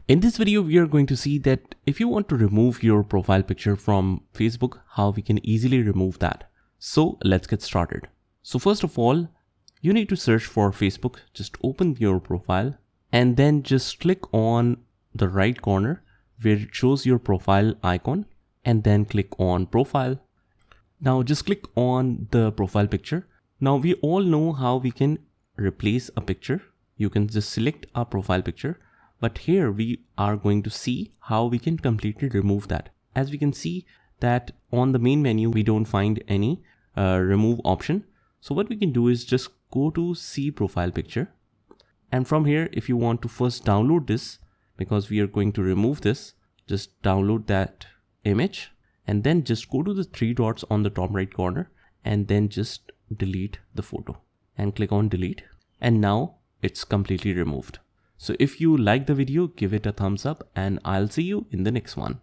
In this video, we are going to see that if you want to remove your profile picture from Facebook, how we can easily remove that. So let's get started. So first of all, you need to search for Facebook. Just open your profile and then just click on the right corner where it shows your profile icon and then click on profile. Now just click on the profile picture. Now we all know how we can replace a picture. You can just select a profile picture. But here we are going to see how we can completely remove that. As we can see that on the main menu, we don't find any remove option. So what we can do is just go to see profile picture. And from here, if you want to first download this, because we are going to remove this, just download that image and then just go to the three dots on the top right corner and then just delete the photo and click on delete. And now it's completely removed. So if you like the video, give it a thumbs up and I'll see you in the next one.